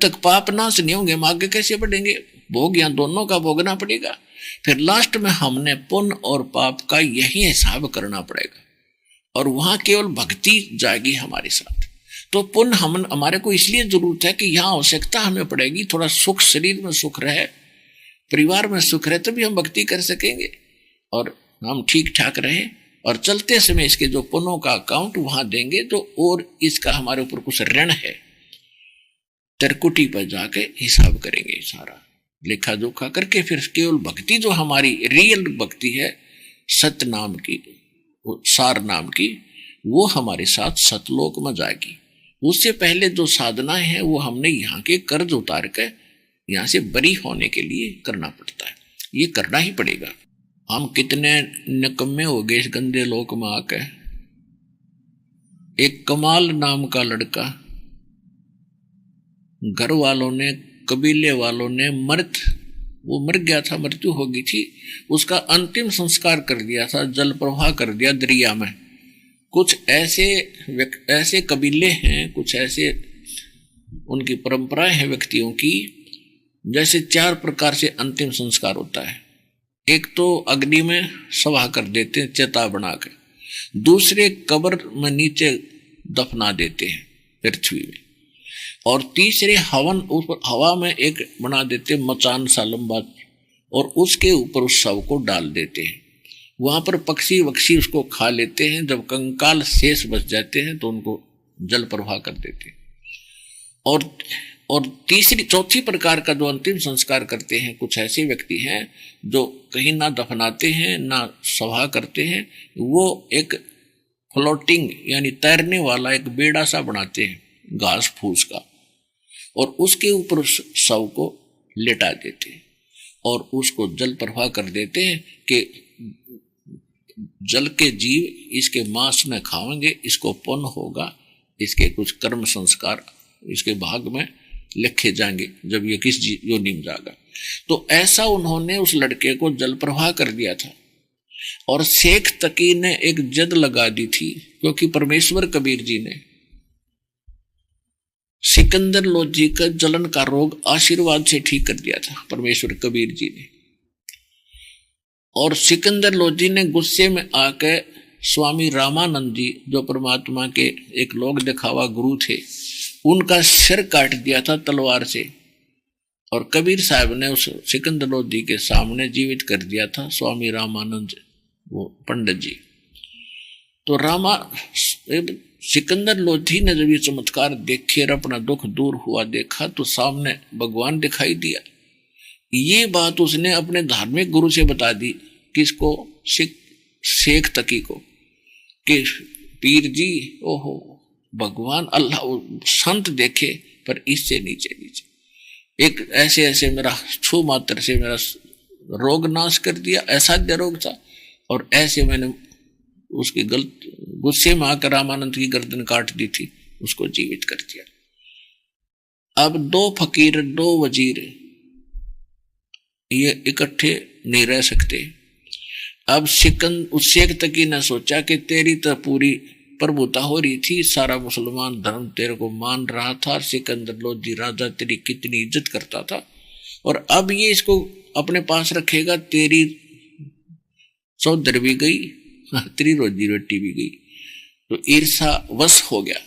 तक पाप नाश नहीं होंगे हम आगे कैसे बढ़ेंगे? भोग यहाँ दोनों का भोगना पड़ेगा। फिर लास्ट में हमने पुण्य और पाप का यही हिसाब करना पड़ेगा, और वहां केवल भक्ति जाएगी हमारे साथ। तो पुण्य हम हमारे को इसलिए जरूरत है कि यहाँ आवश्यकता हमें पड़ेगी, थोड़ा सुख, शरीर में सुख रहे, परिवार में सुख रहे, तभी हम भक्ति कर सकेंगे और हम ठीक ठाक रहे। और चलते समय इसके जो पुण्यों का अकाउंट वहां देंगे, जो और इसका हमारे ऊपर कुछ ऋण है, त्रिकुटी पर जाके हिसाब करेंगे, सारा लेखा जोखा करके फिर केवल भक्ति जो हमारी रियल भक्ति है, सत्य नाम की, सार नाम की, वो हमारे साथ सतलोक में जाएगी। उससे पहले जो साधनाएं हैं वो हमने यहाँ के कर्ज उतार कर यहाँ से बरी होने के लिए करना पड़ता है, ये करना ही पड़ेगा। हम कितने निकम्मे हो गए इस गंदे लोक में आकर। एक कमाल नाम का लड़का, घर वालों ने, कबीले वालों ने वो मर गया था, मृत्यु हो गई थी, उसका अंतिम संस्कार कर दिया था, जल प्रवाह कर दिया दरिया में। कुछ ऐसे कबीले हैं, कुछ ऐसे उनकी परंपराएं हैं व्यक्तियों की, जैसे 4 प्रकार से अंतिम संस्कार होता है। एक तो अग्नि में सवा कर देते हैं चिता बना के, दूसरे कब्र में नीचे दफना देते हैं पृथ्वी में, और तीसरे हवन ऊपर हवा में एक बना देते मचान सा लंबा, और उसके ऊपर उस शव को डाल देते हैं। वहां पर पक्षी वक्षी उसको खा लेते हैं, जब कंकाल शेष बच जाते हैं तो उनको जल प्रवाह कर देते हैं। और चौथी प्रकार का जो अंतिम संस्कार करते हैं, कुछ ऐसे व्यक्ति हैं जो कहीं ना दफनाते हैं ना सभा करते हैं, वो एक फ्लोटिंग यानी तैरने वाला एक बेड़ा सा बनाते हैं घास फूस का, और उसके ऊपर शव को लेटा देते हैं और उसको जल प्रवाह कर देते हैं कि जल के जीव इसके मांस में खाएंगे, इसको पुण्य होगा, इसके कुछ कर्म संस्कार इसके भाग में लिखे जाएंगे जब ये किस योनि में जाएगा। तो ऐसा उन्होंने उस लड़के को जल प्रवाह कर दिया था। और शेख तकी ने एक जद लगा दी थी, क्योंकि परमेश्वर कबीर जी ने सिकंदर लोधी का जलन का रोग आशीर्वाद से ठीक कर दिया था, परमेश्वर कबीर जी ने। और सिकंदर लोधी ने गुस्से में आकर स्वामी रामानंद जी, जो परमात्मा के एक लोक दिखावा गुरु थे, उनका सिर काट दिया था तलवार से, और कबीर साहब ने उस सिकंदर लोधी के सामने जीवित कर दिया था स्वामी रामानंद वो पंडित जी। तो सिकंदर लोधी ने जब ये चमत्कार देखे और अपना दुख दूर हुआ देखा, तो सामने भगवान दिखाई दिया। ये बात उसने अपने धार्मिक गुरु से बता दी, किसको? शेख तकी को, कि पीर जी, ओहो भगवान अल्लाह संत देखे पर इससे नीचे नीचे एक ऐसे मेरा छू मात्र से मेरा रोग नाश कर दिया, असाध्य रोग था, और ऐसे मैंने उसके गुस्से में आकर रामानंद की गर्दन काट दी थी, उसको जीवित कर दिया। अब 2 फकीर 2 वजीर ये इकट्ठे नहीं रह सकते। अब शेख तकी ने सोचा कि तेरी तो पूरी प्रभुता हो रही थी, सारा मुसलमान धर्म तेरे को मान रहा था, सिकंदर लोधी राजा तेरी कितनी इज्जत करता था, और अब ये इसको अपने पास रखेगा, तेरी चौधर भी गई, तेरी रोजी रोटी भी गई। तो ईर्षा वश हो गया,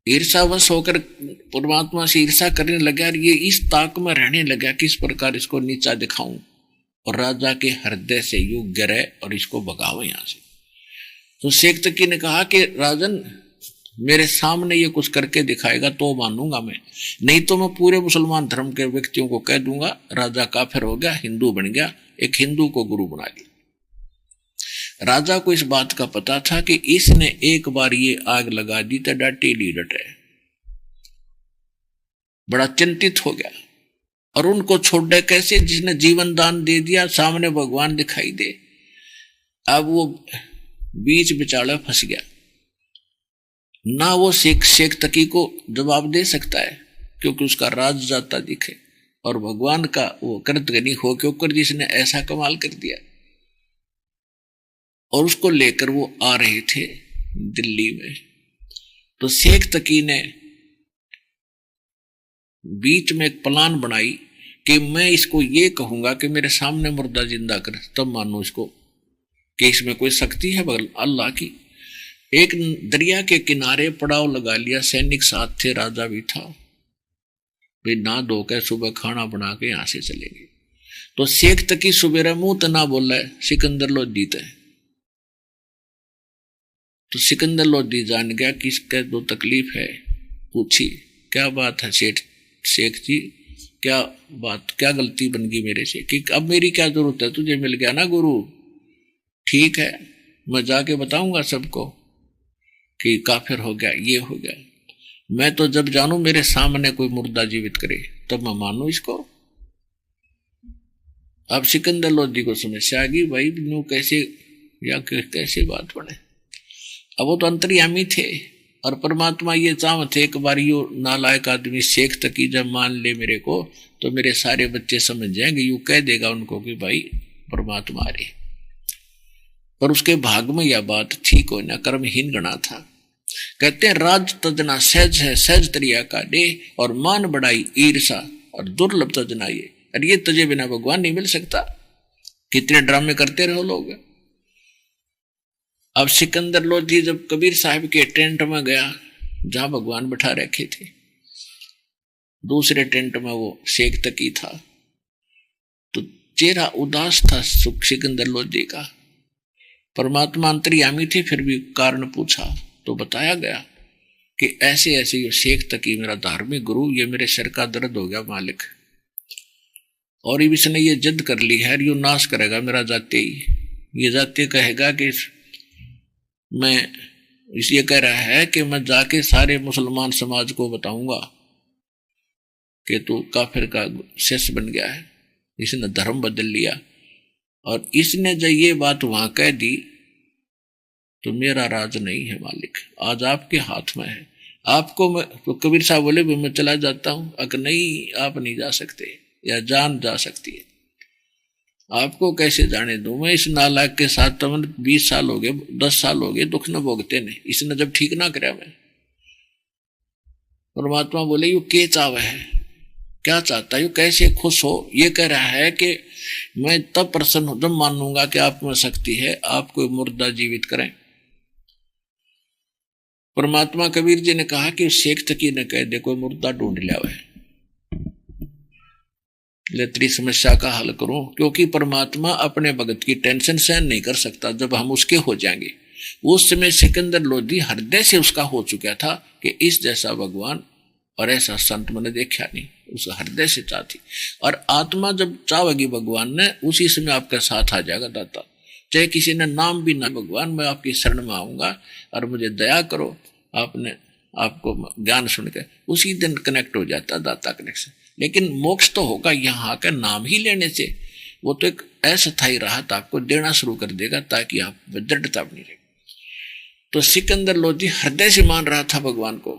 ईर्षा वश होकर परमात्मा से ईर्षा करने लगा, ये इस ताक में रहने लगा किस प्रकार इसको नीचा दिखाऊं, और राजा के हृदय से यूं गिरे और इसको भगाओ यहां से। तो शेख तकी ने कहा कि राजन, मेरे सामने ये कुछ करके दिखाएगा तो मानूंगा मैं, नहीं तो मैं पूरे मुसलमान धर्म के व्यक्तियों को कह दूंगा राजा काफिर हो गया, हिंदू बन गया, एक हिंदू को गुरु बना लिया। राजा को इस बात का पता था कि इसने एक बार ये आग लगा दी तो डाटे ली डटे, बड़ा चिंतित हो गया, और उनको छोड़ दे कैसे, जिसने जीवन दान दे दिया, सामने भगवान दिखाई दे। अब वो बीच बिचाले फंस गया, ना वो शेख तकी को जवाब दे सकता है क्योंकि उसका राज जाता दिखे, और भगवान का वो कृतज्ञ हो क्योंकि जिसने ऐसा कमाल कर दिया। और उसको लेकर वो आ रहे थे दिल्ली में, तो शेख तकी ने बीच में एक प्लान बनाई कि मैं इसको ये कहूंगा कि मेरे सामने मुर्दा जिंदा कर, तब मानो इसको कि इसमें कोई शक्ति है बगल अल्लाह की। एक दरिया के किनारे पड़ाव लगा लिया, सैनिक साथ थे, राजा भी था। वे ना धो के सुबह खाना बना के यहां से चलेंगे। तो शेख तकी सुबेरा मुंह तो ना बोला है, सिकंदर लोधी थे। तो सिकंदर लोधी जान गया कि इसका जो तकलीफ है। पूछी क्या बात है शेख जी, क्या बात, क्या गलती बन गई मेरे से, कि अब मेरी क्या जरूरत है, तुझे मिल गया ना गुरु, ठीक है मैं जाके बताऊंगा सबको कि काफिर हो गया, ये हो गया। मैं तो जब जानू मेरे सामने कोई मुर्दा जीवित करे तब मैं मानू इसको। अब सिकंदर लोधी को समस्या आ गई, भाई न्यू कैसे या कैसे बात बने। अब वो तो अंतर्यामी थे और परमात्मा ये चाहते एक बार यो नालायक आदमी शेख तकी जब मान ले मेरे को, तो मेरे सारे बच्चे समझ जाएंगे, यू कह देगा उनको कि भाई परमात्मा आ रहे। पर उसके भाग में यह बात ठीक हो ना, कर्महीन गणा था। कहते हैं राज तजना सहज है, सहज तरिया का डे, और मान बढ़ाई ईर्षा और दुर्लभ तजना ये, और ये तजे बिना भगवान नहीं मिल सकता। कितने ड्रामे करते रहो लोग। अब सिकंदर लोधी जब कबीर साहब के टेंट में गया जहां भगवान बैठा रखे थे, दूसरे टेंट में वो शेख तकी था, तो चेहरा उदास था सिकंदर लोधी का। परमात्मा अंतर्यामी थे, फिर भी कारण पूछा तो बताया गया कि ऐसे ऐसे ये शेख तकी मेरा धार्मिक गुरु, ये मेरे सिर का दर्द हो गया मालिक, और इसने ये जिद कर ली है, यो नाश करेगा मेरा जाति। ये जाति कहेगा कि मैं इसलिए कह रहा है कि मैं जाके सारे मुसलमान समाज को बताऊंगा कि तू काफिर का शिष्य बन गया है, इसने धर्म बदल लिया। और इसने जब ये बात वहां कह दी तो मेरा राज नहीं है मालिक, आज आपके हाथ में है। आपको मैं, तो कबीर साहब बोले मैं चला जाता हूं, अगर नहीं आप नहीं जा सकते, या जान जा सकती है, आपको कैसे जाने दूं मैं इस नालायक के साथ। तो 20 साल हो गए, 10 साल हो गए दुख न भोगते ने, इसने जब ठीक ना कराया मैं। परमात्मा बोले यू के चाव है, क्या चाहता है, यू कैसे खुश हो। ये कह रहा है कि मैं तब प्रसन्न हो जब मानूंगा कि आप में शक्ति है, आप कोई मुर्दा जीवित करें। परमात्मा कबीर जी ने कहा कि शेख तकी ने कह दे कोई मुर्दा ढूंढ लिया है, ले तेरी समस्या का हल करूं। क्योंकि परमात्मा अपने भगत की टेंशन सहन नहीं कर सकता जब हम उसके हो जाएंगे। उस समय सिकंदर लोधी हृदय से उसका हो चुका था कि इस जैसा भगवान और ऐसा संत मैंने देखा नहीं, उस हृदय से चाहती। और आत्मा जब चाहेगी भगवान ने, उसी समय आपके साथ आ जाएगा दाता। चाहे किसी ने नाम भी ना, भगवान मैं आपकी शरण में आऊंगा और मुझे दया करो, आपने आपको ज्ञान सुन के उसी दिन कनेक्ट हो जाता दाता कनेक्शन। लेकिन मोक्ष तो होगा यहाँ आकर नाम ही लेने से। वो तो एक अस्थायी राहत आपको देना शुरू कर देगा ताकि आप दृढ़ता बनी रहे। तो सिकंदर लोधी हृदय से मान रहा था भगवान को।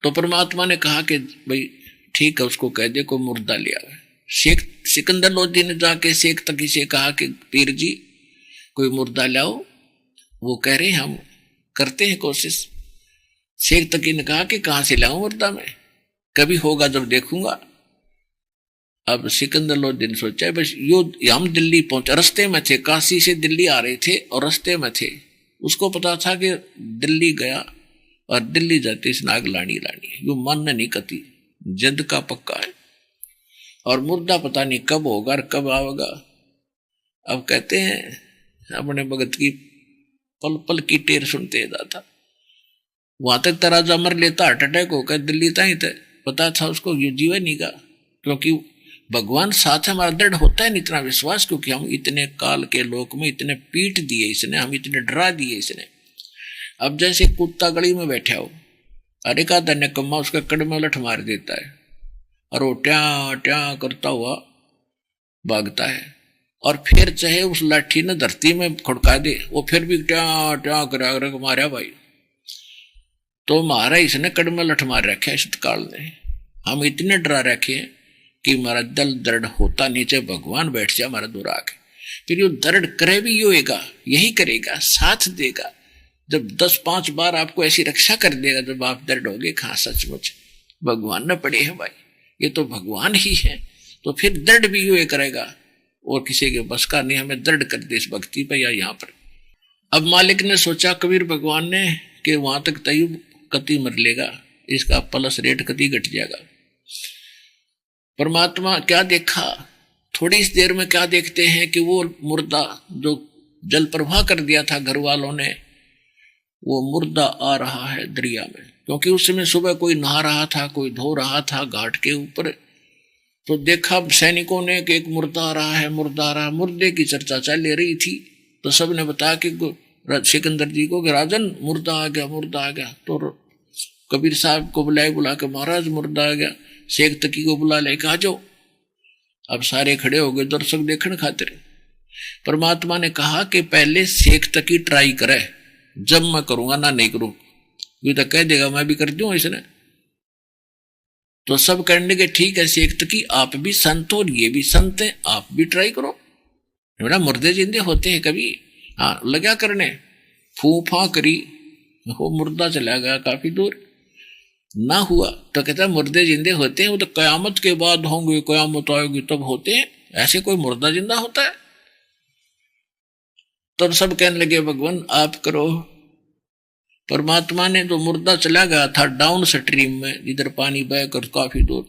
तो परमात्मा ने कहा कि भाई ठीक है, उसको कह दे को मुर्दा लिया। सिकंदर लोधी ने जाके शेख तकी से कहा कि पीर जी कोई मुर्दा लाओ। वो कह रहे हैं हम करते हैं कोशिश। शेख तकी ने कहा कि कहां से लाऊं मुर्दा में, कभी होगा जब देखूंगा। अब सिकंदर लोधी ने सोचा बस यो, हम दिल्ली पहुंचे, रास्ते में थे, काशी से दिल्ली आ रहे थे और रास्ते में थे। उसको पता था कि दिल्ली गया और दिल्ली जाते इस नाग लानी यो मानने नहीं कती, जिद का पक्का है। और मुर्दा पता नहीं कब होगा और कब आवेगा। अब कहते हैं अपने भगत की पल पल की टेर सुनते जाता। वहां तक तो राजा मर लेता, हार्ट अटैक होकर दिल्ली तक पता था उसको ये जीवन नहीं का। क्योंकि भगवान साथ हमारा दृढ़ होता है इतना विश्वास, क्योंकि हम इतने काल के लोक में इतने पीट दिए इसने, हम इतने डरा दिए इसने। अब जैसे कुत्ता गली में बैठा हो, अरे का धन्य कम्मा उसका कड़ में उलट मार देता है और वो ट्या ट्या करता हुआ भागता है। और फिर चाहे उस लाठी ने धरती में खुड़का दे, वो फिर भी ट्या ट्या करा मारा भाई। तो मारा इसने कड़ में लठ मार रखे इस काल ने। हम इतने डरा रखे हैं कि हमारा दिल दृढ़ होता, नीचे भगवान बैठ जाए हमारा दूर आके। फिर यो दृढ़ करे भी योगा, यही करेगा, साथ देगा। जब 10-5 बार आपको ऐसी रक्षा कर देगा, जब आप दृढ़ होगे हाँ सचमुच भगवान न पड़े हैं भाई, ये तो भगवान ही है, तो फिर दृढ़ भी ये करेगा और किसी के बस का नहीं, हमें दृढ़ कर दे इस भक्ति पर या यहाँ पर। अब मालिक ने सोचा कबीर भगवान ने कि वहां तक तयुब कति मर लेगा, इसका प्लस रेट कति घट जाएगा। परमात्मा क्या देखा, थोड़ी इस देर में क्या देखते हैं कि वो मुर्दा जो जल प्रवाह कर दिया था घर वालों ने, वो मुर्दा आ रहा है दरिया में, क्योंकि उस समय सुबह कोई नहा रहा था, कोई धो रहा था घाट के ऊपर, तो देखा सैनिकों ने कि एक मुर्दा आ रहा है, मुर्दा आ रहा है, मुर्दे की चर्चा चल ले रही थी। तो सब ने बताया कि सिकंदर जी को कि राजन मुर्दा आ गया, मुर्दा आ गया। तो कबीर साहब को बुला के महाराज मुर्दा आ गया, शेख तकी को बुला लेके आ जाओ। अब सारे खड़े हो गए दर्शक देखने खातिर। परमात्मा ने कहा कि पहले शेख तकी ट्राई करे, जब मैं करूंगा ना नहीं करूं, ये तो कह देगा मैं भी कर दूं इसने। तो सब करने के ठीक है शेख तकी, आप भी संत हो और ये भी संत है, आप भी ट्राई करो, बड़ा मुर्दे जिंदे होते हैं कभी। हाँ लगा करने, फूफा करी, वो मुर्दा चला गया काफी दूर, ना हुआ तो कहता मुर्दे जिंदे होते हैं, वो तो कयामत के बाद होंगे, कयामत आएगी तब होते हैं, ऐसे कोई मुर्दा जिंदा होता है। तब सब कहने लगे भगवान आप करो। परमात्मा ने जो मुर्दा चला गया था डाउन स्ट्रीम में, जिधर पानी बहकर काफी दूर,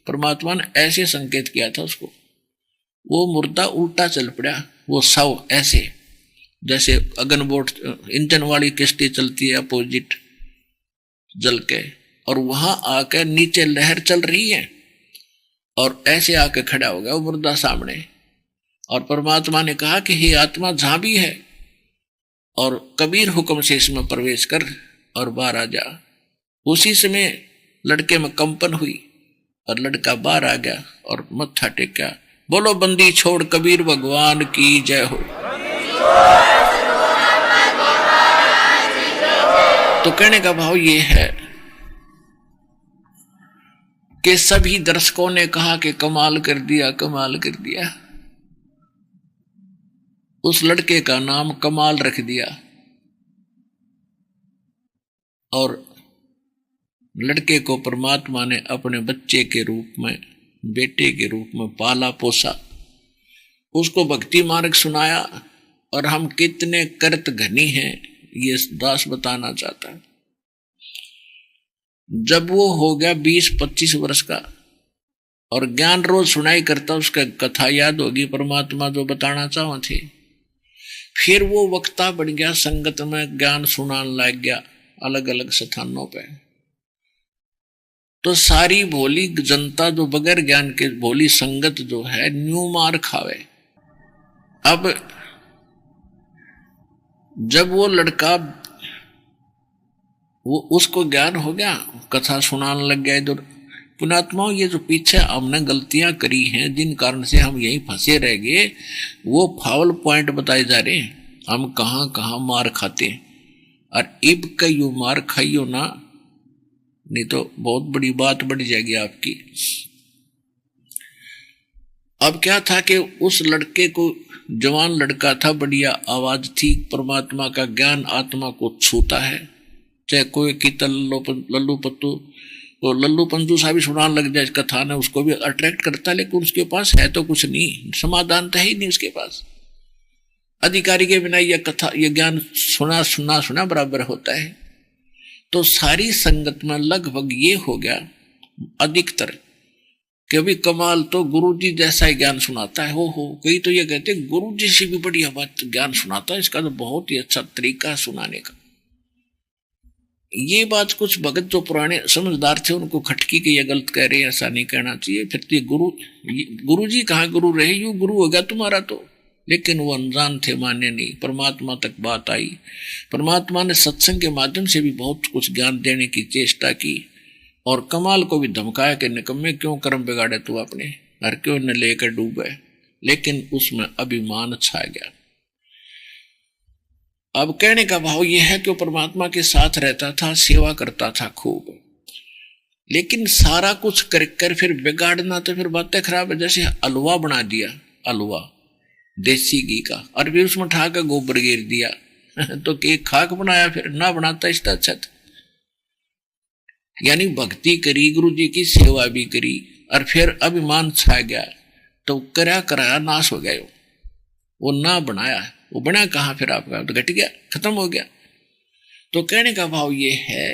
परमात्मा ने ऐसे संकेत किया था उसको, वो मुर्दा उल्टा चल पड़ा, वो सव ऐसे जैसे अगन बोट इंजन वाली किश्ती चलती है अपोजिट जल के, और वहां आकर नीचे लहर चल रही है और ऐसे आके खड़ा हो गया वो मुर्दा सामने। और परमात्मा ने कहा कि हे आत्मा जहां भी है और कबीर हुक्म से इसमें प्रवेश कर और बाहर आ जा। उसी समय लड़के में कंपन हुई और लड़का बाहर आ गया और मत्था टेका, बोलो बंदी छोड़ कबीर भगवान की जय हो। तो कहने का भाव ये है कि सभी दर्शकों ने कहा कि कमाल कर दिया, कमाल कर दिया। उस लड़के का नाम कमाल रख दिया और लड़के को परमात्मा ने अपने बच्चे के रूप में, बेटे के रूप में पाला पोसा, उसको भक्ति मार्ग सुनाया। और हम कितने कर्त घनी हैं ये दास बताना चाहता है। जब वो हो गया 20-25 वर्ष का और ज्ञान रोज सुनाई करता, उसका कथा याद होगी परमात्मा जो बताना चाहो थे। फिर वो वक्ता बन गया, संगत में ज्ञान सुनाने लग गया अलग अलग स्थानों पे। तो सारी भोली जनता जो बगैर ज्ञान के भोली संगत जो है न्यू मार खावे। अब जब वो लड़का वो उसको ज्ञान हो गया, कथा सुनाने लग गया इधर, पुणात्माओं ये जो पीछे हमने गलतियां करी हैं जिन कारण से हम यहीं फंसे रह गए, वो फाउल पॉइंट बताए जा रहे हैं, हम कहां कहां मार खाते हैं। और इब कई मार खाइयो ना, नहीं तो बहुत बड़ी बात बढ़ जाएगी आपकी। अब क्या था कि उस लड़के को, जवान लड़का था, बढ़िया आवाज थी, परमात्मा का ज्ञान आत्मा को छूता है। चाहे कोई कीर्तन लल्लू पत्तू तो लल्लू पंजू सा भी सुनाने लग जाए कथा ने, उसको भी अट्रैक्ट करता, लेकिन उसके पास है तो कुछ नहीं, समाधान था ही नहीं उसके पास। अधिकारी के बिना यह कथा, यह ज्ञान सुना बराबर होता है। तो सारी संगत में लगभग ये हो गया अधिकतर कि अभी कमाल तो गुरु जी जैसा ही ज्ञान सुनाता है। हो कई तो ये कहते हैं गुरु जी से भी बढ़िया बात ज्ञान सुनाता है, इसका तो बहुत ही अच्छा तरीका है सुनाने का। ये बात कुछ भगत जो पुराने समझदार थे उनको खटकी के ये गलत कह रहे हैं, ऐसा नहीं कहना चाहिए। फिर तो गुरु जी कहाँ गुरु रहे, यू गुरु हो गया तुम्हारा तो। लेकिन वो अनजान थे, माने नहीं, परमात्मा तक बात आई। परमात्मा ने सत्संग के माध्यम से भी बहुत कुछ ज्ञान देने की चेष्टा की और कमाल को भी धमकाया कि निकम्मे क्यों कर्म बिगाड़े तू अपने, और क्यों न लेकर डूबे। लेकिन उसमें अभिमान छा गया। अब कहने का भाव यह है कि वो परमात्मा के साथ रहता था, सेवा करता था खूब, लेकिन सारा कुछ कर कर फिर बिगाड़ना तो फिर बातें खराब है। जैसे हलवा बना दिया, हलवा देसी घी का, और फिर उसमें उठा कर गोबर गिर दिया, तो कि खाक बनाया, फिर ना बनाता इसका अच्छा था। यानी भक्ति करी, गुरु जी की सेवा भी करी, और फिर अभिमान छा गया तो करा कराया नाश हो गया। वो ना बनाया, वो बना कहाँ फिर आपका, तो घट गया, खत्म हो गया। तो कहने का भाव ये है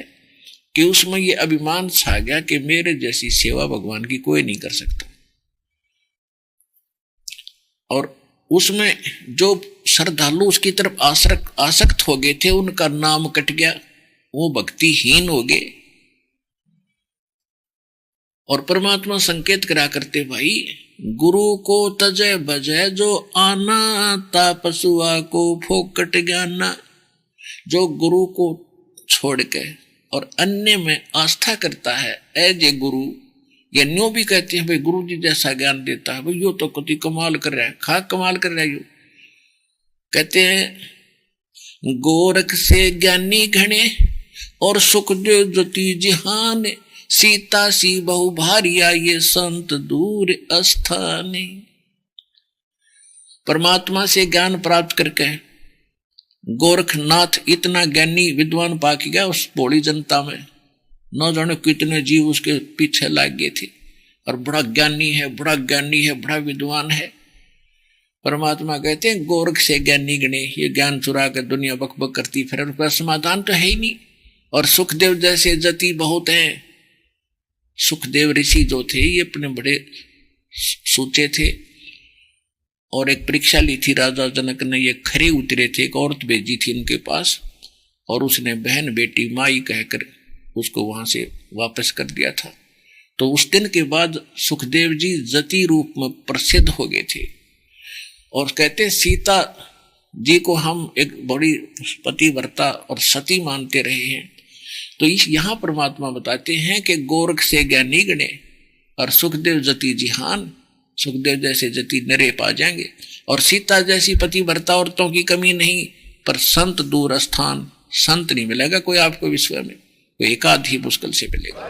कि उसमें ये अभिमान छा गया कि मेरे जैसी सेवा भगवान की कोई नहीं कर सकता। और उसमें जो श्रद्धालु उसकी तरफ आसक्त हो गए थे, उनका नाम कट गया, वो भक्तिहीन हो गए। और परमात्मा संकेत करा करते, भाई गुरु को तजय बजय जो आना, तापसुआ को फोकट ज्ञाना। जो गुरु को छोड़ के और अन्य में आस्था करता है, एज ए गुरु, ये न्यू भी कहते हैं भाई गुरु जी जैसा ज्ञान देता है, भाई यो तो कति कमाल कर रहा है, खाक कमाल कर रहा है। यो कहते हैं गोरख से ज्ञानी घने और सुखदेव ज्योति जिहान, सीता सी बहु भारिया ये संत दूर अस्थाने। परमात्मा से ज्ञान प्राप्त करके गोरखनाथ इतना ज्ञानी विद्वान पा के गया उस भोली जनता में, न जाने कितने जीव उसके पीछे लग गए थे, और बड़ा ज्ञानी है, बड़ा ज्ञानी है, बड़ा विद्वान है। परमात्मा कहते हैं गोरख से ज्ञानी गणे, ये ज्ञान चुरा कर दुनिया बकबक करती फिर, उसका समाधान तो है ही नहीं। और सुखदेव जैसे जति बहुत हैं। सुखदेव ऋषि जो थे ये अपने बड़े सोचे थे, और एक परीक्षा ली थी राजा जनक ने, ये खरे उतरे थे, एक औरत भेजी थी उनके पास, और उसने बहन बेटी माई कहकर उसको वहां से वापस कर दिया था। तो उस दिन के बाद सुखदेव जी जति रूप में प्रसिद्ध हो गए थे। और कहते सीता जी को हम एक बड़ी पतिव्रता और सती मानते रहे हैं। तो इस यहाँ परमात्मा बताते हैं कि गोरख से ज्ञानी गणे और सुखदेव जति जिहान, सुखदेव जैसे जति नरे पा जाएंगे, और सीता जैसी पतिव्रता औरतों की कमी नहीं, पर संत दूर स्थान, संत नहीं मिलेगा कोई आपको विश्व में, कोई एकाध ही मुश्किल से मिलेगा।